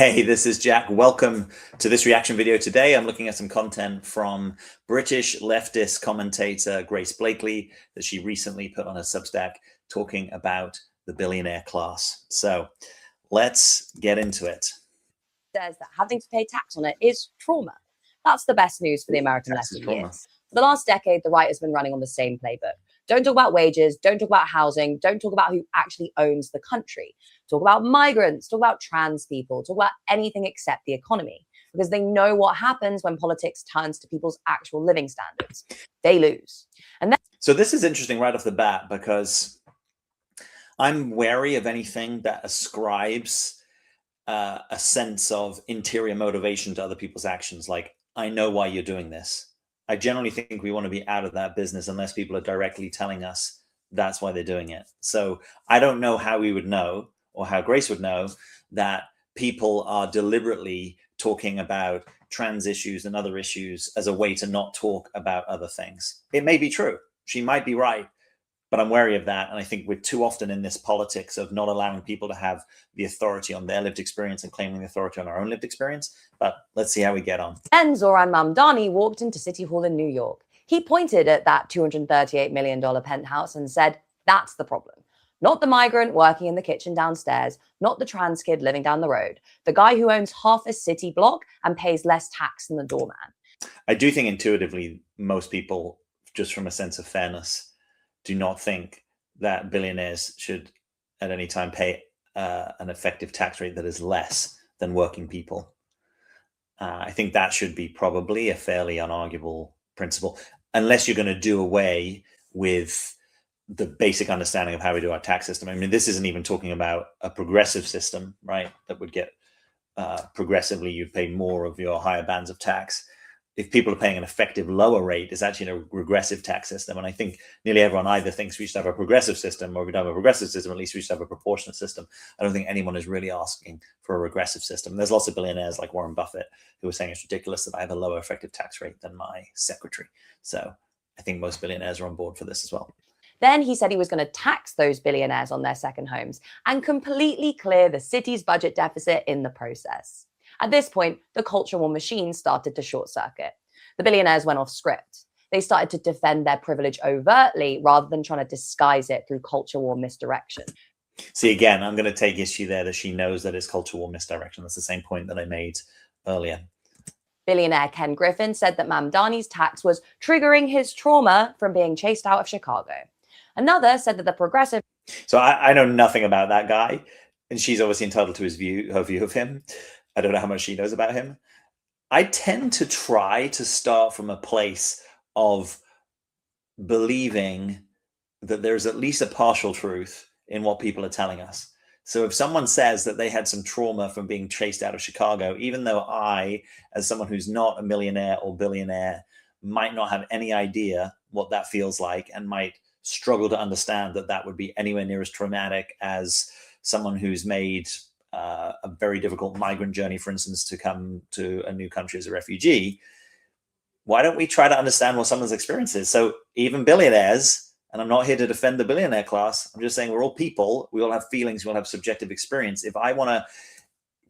Hey, this is Jack. Welcome to this reaction video. Today, I'm looking at some content from British leftist commentator Grace Blakeley that she recently put on her Substack talking about the billionaire class. So let's get into it. Says that having to pay tax on it is trauma. That's the best news for the American left in years. For the last decade, the right has been running on the same playbook. Don't talk about wages, don't talk about housing, don't talk about who actually owns the country. Talk about migrants, talk about trans people, talk about anything except the economy, because they know what happens when politics turns to people's actual living standards. They lose. So this is interesting right off the bat, because I'm wary of anything that ascribes a sense of interior motivation to other people's actions. Like, I know why you're doing this. I generally think we want to be out of that business unless people are directly telling us that's why they're doing it. So I don't know how we would know, or how Grace would know, that people are deliberately talking about trans issues and other issues as a way to not talk about other things. It may be true. She might be right. But I'm wary of that. And I think we're too often in this politics of not allowing people to have the authority on their lived experience and claiming the authority on our own lived experience. But let's see how we get on. Then Zohran Mamdani walked into City Hall in New York. He pointed at that $238 million penthouse and said, that's the problem. Not the migrant working in the kitchen downstairs, not the trans kid living down the road, the guy who owns half a city block and pays less tax than the doorman. I do think intuitively, most people, just from a sense of fairness, do not think that billionaires should at any time pay an effective tax rate that is less than working people. I think that should be probably a fairly unarguable principle, unless you're going to do away with the basic understanding of how we do our tax system. I mean, this isn't even talking about a progressive system, right? That would get progressively, you'd pay more of your higher bands of tax. If people are paying an effective lower rate, it's actually a regressive tax system. And I think nearly everyone either thinks we should have a progressive system, or if we don't have a progressive system, at least we should have a proportionate system. I don't think anyone is really asking for a regressive system. There's lots of billionaires like Warren Buffett who are saying it's ridiculous that I have a lower effective tax rate than my secretary. So I think most billionaires are on board for this as well. Then he said he was going to tax those billionaires on their second homes and completely clear the city's budget deficit in the process. At this point, the culture war machine started to short circuit. The billionaires went off script. They started to defend their privilege overtly rather than trying to disguise it through culture war misdirection. See, again, I'm going to take issue there that she knows that it's culture war misdirection. That's the same point that I made earlier. Billionaire Ken Griffin said that Mamdani's tax was triggering his trauma from being chased out of Chicago. Another said that the progressive... So I know nothing about that guy, and she's obviously entitled to her view of him. I don't know how much she knows about him. I tend to try to start from a place of believing that there's at least a partial truth in what people are telling us. So if someone says that they had some trauma from being chased out of Chicago, even though I, as someone who's not a millionaire or billionaire, might not have any idea what that feels like and might struggle to understand that that would be anywhere near as traumatic as someone who's made a very difficult migrant journey, for instance, to come to a new country as a refugee. Why don't we try to understand what someone's experience is? So even billionaires, and I'm not here to defend the billionaire class, I'm just saying we're all people, we all have feelings, we all have subjective experience. If I want to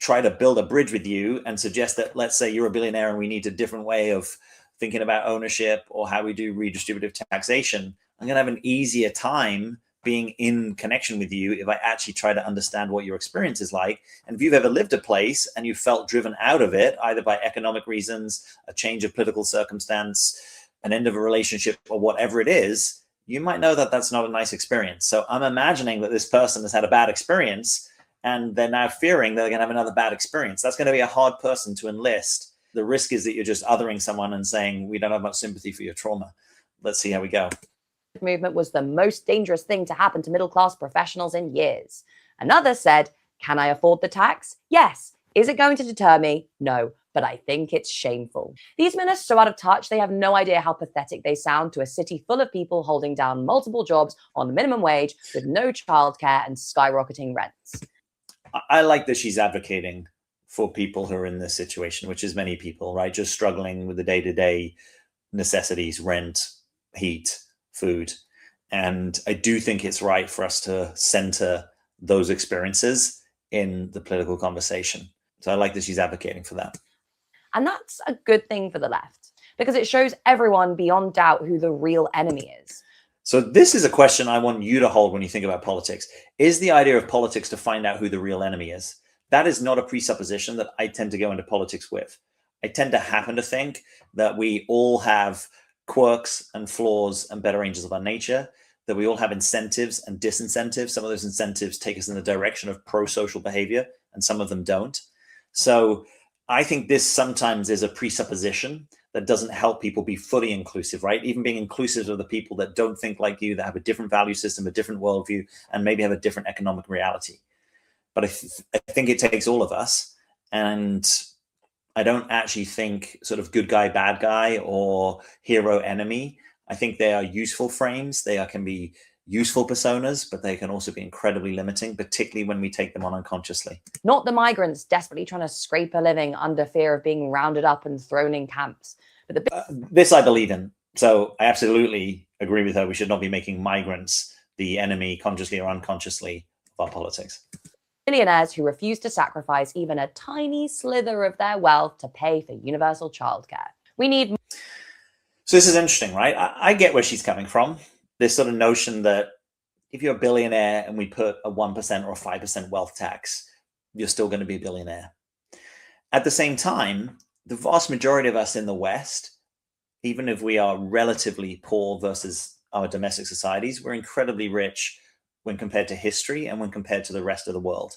try to build a bridge with you and suggest that, let's say you're a billionaire and we need a different way of thinking about ownership or how we do redistributive taxation, I'm going to have an easier time being in connection with you if I actually try to understand what your experience is like. And if you've ever lived a place and you felt driven out of it, either by economic reasons, a change of political circumstance, an end of a relationship, or whatever it is, you might know that that's not a nice experience. So I'm imagining that this person has had a bad experience and they're now fearing that they're going to have another bad experience. That's going to be a hard person to enlist. The risk is that you're just othering someone and saying, we don't have much sympathy for your trauma. Let's see how we go. Movement was the most dangerous thing to happen to middle-class professionals in years. Another said, can I afford the tax? Yes. Is it going to deter me? No, but I think it's shameful. These men are so out of touch, they have no idea how pathetic they sound to a city full of people holding down multiple jobs on minimum wage with no childcare and skyrocketing rents. I like that she's advocating for people who are in this situation, which is many people, right? Just struggling with the day-to-day necessities, rent, heat, food. And I do think it's right for us to center those experiences in the political conversation. So I like that she's advocating for that. And that's a good thing for the left, because it shows everyone beyond doubt who the real enemy is. So this is a question I want you to hold when you think about politics. Is the idea of politics to find out who the real enemy is? That is not a presupposition that I tend to go into politics with. I tend to happen to think that we all have quirks and flaws and better angels of our nature, that we all have incentives and disincentives. Some of those incentives take us in the direction of pro-social behavior, and some of them don't. So I think this sometimes is a presupposition that doesn't help people be fully inclusive, right? Even being inclusive of the people that don't think like you, that have a different value system, a different worldview, and maybe have a different economic reality. But I think it takes all of us. And I don't actually think sort of good guy, bad guy, or hero, enemy. I think they are useful frames. They can be useful personas, but they can also be incredibly limiting, particularly when we take them on unconsciously. Not the migrants desperately trying to scrape a living under fear of being rounded up and thrown in camps. But this I believe in. So I absolutely agree with her. We should not be making migrants the enemy, consciously or unconsciously, of our politics. Billionaires who refuse to sacrifice even a tiny slither of their wealth to pay for universal childcare. We need. So this is interesting, right? I get where she's coming from. This sort of notion that if you're a billionaire and we put a 1% or a 5% wealth tax, you're still going to be a billionaire. At the same time, the vast majority of us in the West, even if we are relatively poor versus our domestic societies, we're incredibly rich when compared to history and when compared to the rest of the world.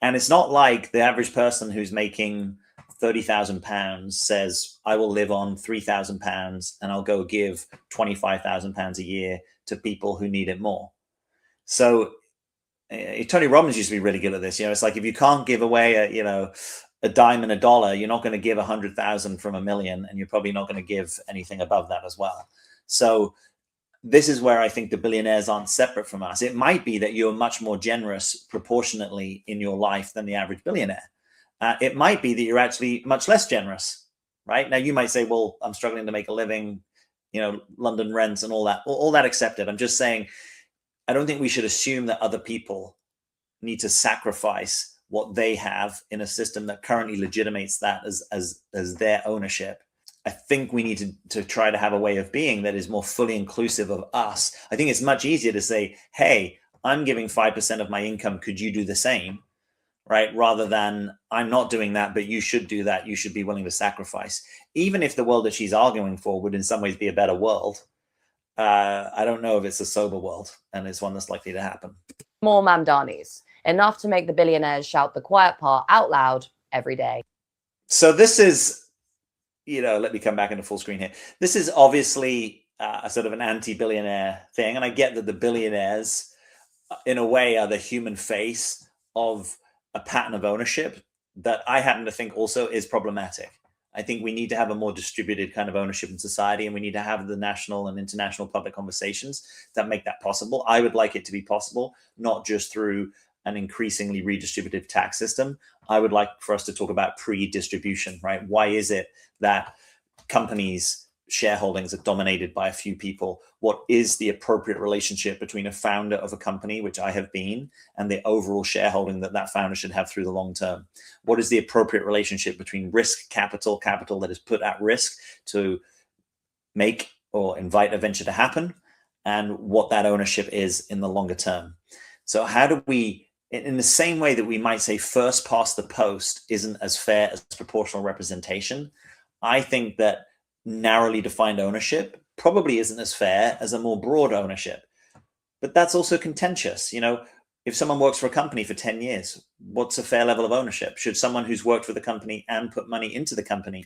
And it's not like the average person who's making £30,000 says, I will live on £3,000 and I'll go give £25,000 a year to people who need it more. So Tony Robbins used to be really good at this. It's like, if you can't give away a dime and a dollar, you're not going to give 100,000 from a million, and you're probably not going to give anything above that as well. So this is where I think the billionaires aren't separate from us. It might be that you're much more generous proportionately in your life than the average billionaire. It might be that you're actually much less generous, right? Now, you might say, well, I'm struggling to make a living, London rents and all that accepted. I'm just saying, I don't think we should assume that other people need to sacrifice what they have in a system that currently legitimates that as their ownership. I think we need to try to have a way of being that is more fully inclusive of us. I think it's much easier to say, hey, I'm giving 5% of my income. Could you do the same? Right? Rather than, I'm not doing that, but you should do that. You should be willing to sacrifice. Even if the world that she's arguing for would in some ways be a better world, I don't know if it's a sober world, and it's one that's likely to happen. More Mamdanis, enough to make the billionaires shout the quiet part out loud every day. So this is, let me come back into full screen here. This is obviously a sort of an anti-billionaire thing. And I get that the billionaires, in a way, are the human face of a pattern of ownership that I happen to think also is problematic. I think we need to have a more distributed kind of ownership in society, and we need to have the national and international public conversations that make that possible. I would like it to be possible, not just through an increasingly redistributive tax system. I would like for us to talk about pre-distribution, right? Why is it that companies' shareholdings are dominated by a few people? What is the appropriate relationship between a founder of a company, which I have been, and the overall shareholding that founder should have through the long term? What is the appropriate relationship between risk capital that is put at risk to make or invite a venture to happen, and what that ownership is in the longer term? So how do we, in the same way that we might say first past the post isn't as fair as proportional representation, I think that narrowly defined ownership probably isn't as fair as a more broad ownership. But that's also contentious. If someone works for a company for 10 years, what's a fair level of ownership? Should someone who's worked for the company and put money into the company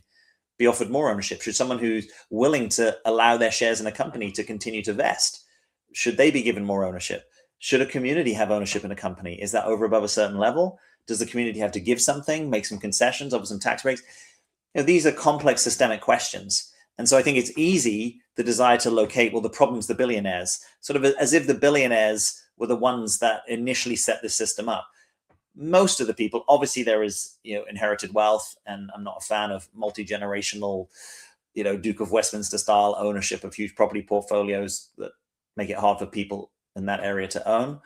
be offered more ownership? Should someone who's willing to allow their shares in a company to continue to vest, should they be given more ownership? Should a community have ownership in a company? Is that over above a certain level? Does the community have to give something, make some concessions, offer some tax breaks? These are complex systemic questions. And so I think it's easy, the desire to locate, well, the problem's the billionaires, sort of as if the billionaires were the ones that initially set this system up. Most of the people, obviously there is, inherited wealth, and I'm not a fan of multi-generational, Duke of Westminster style ownership of huge property portfolios that make it hard for people in that area to own.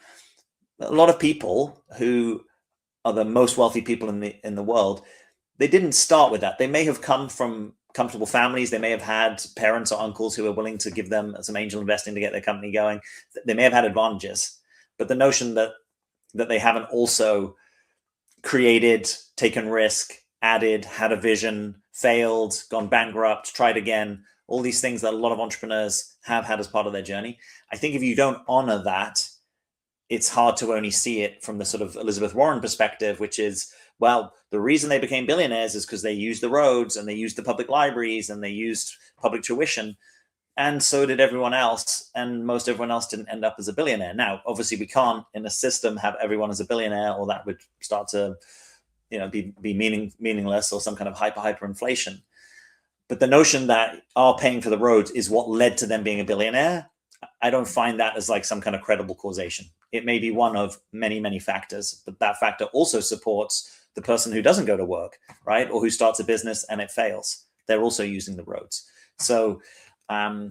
A lot of people who are the most wealthy people in the world, they didn't start with that. They may have come from comfortable families. They may have had parents or uncles who are willing to give them some angel investing to get their company going. They may have had advantages, but the notion that they haven't also created, taken risk, added, had a vision, failed, gone bankrupt, tried again, all these things that a lot of entrepreneurs have had as part of their journey. I think if you don't honor that, it's hard to only see it from the sort of Elizabeth Warren perspective, which is, well, the reason they became billionaires is because they used the roads and they used the public libraries and they used public tuition. And so did everyone else. And most everyone else didn't end up as a billionaire. Now, obviously, we can't in a system have everyone as a billionaire, or that would start to, be meaningless, or some kind of hyperinflation. But the notion that our paying for the roads is what led to them being a billionaire, I don't find that as like some kind of credible causation. It may be one of many, many factors, but that factor also supports the person who doesn't go to work, right? Or who starts a business and it fails. They're also using the roads. So I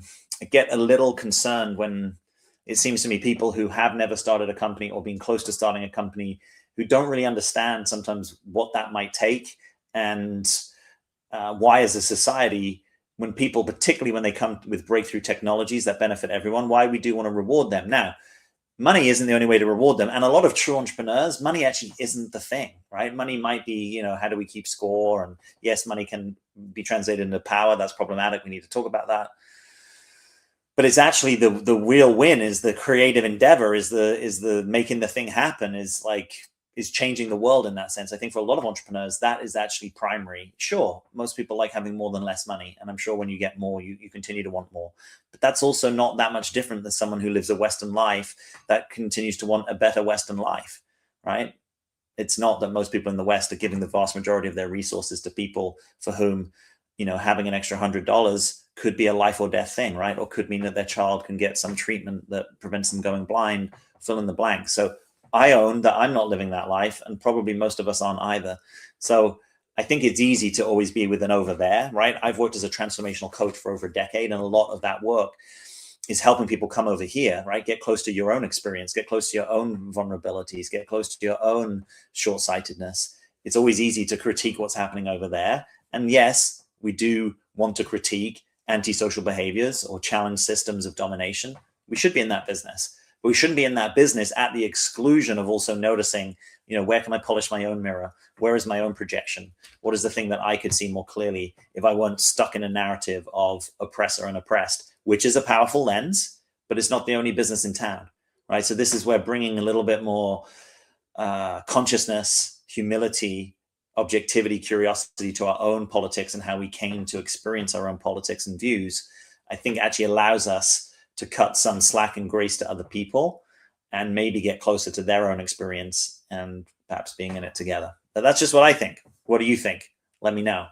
get a little concerned when it seems to me people who have never started a company or been close to starting a company, who don't really understand sometimes what that might take, and why as a society, when people, particularly when they come with breakthrough technologies that benefit everyone, why we do want to reward them. Now, money isn't the only way to reward them. And a lot of true entrepreneurs, money actually isn't the thing, right? Money might be, how do we keep score? And yes, money can be translated into power. That's problematic. We need to talk about that. But it's actually the real win is the creative endeavor, is the making the thing happen, is changing the world in that sense. I think for a lot of entrepreneurs, that is actually primary. Sure, most people like having more than less money. And I'm sure when you get more, you continue to want more. But that's also not that much different than someone who lives a Western life that continues to want a better Western life, right? It's not that most people in the West are giving the vast majority of their resources to people for whom, having an extra $100 could be a life or death thing, right? Or could mean that their child can get some treatment that prevents them going blind, fill in the blank. So I own that I'm not living that life, and probably most of us aren't either. So I think it's easy to always be with an over there, right? I've worked as a transformational coach for over a decade, and a lot of that work is helping people come over here, right? Get close to your own experience, get close to your own vulnerabilities, get close to your own short-sightedness. It's always easy to critique what's happening over there. And yes, we do want to critique antisocial behaviors or challenge systems of domination. We should be in that business. But we shouldn't be in that business at the exclusion of also noticing, where can I polish my own mirror? Where is my own projection? What is the thing that I could see more clearly if I weren't stuck in a narrative of oppressor and oppressed, which is a powerful lens, but it's not the only business in town, right? So this is where bringing a little bit more consciousness, humility, objectivity, curiosity to our own politics and how we came to experience our own politics and views, I think actually allows us to cut some slack and grace to other people and maybe get closer to their own experience and perhaps being in it together. But that's just what I think. What do you think? Let me know.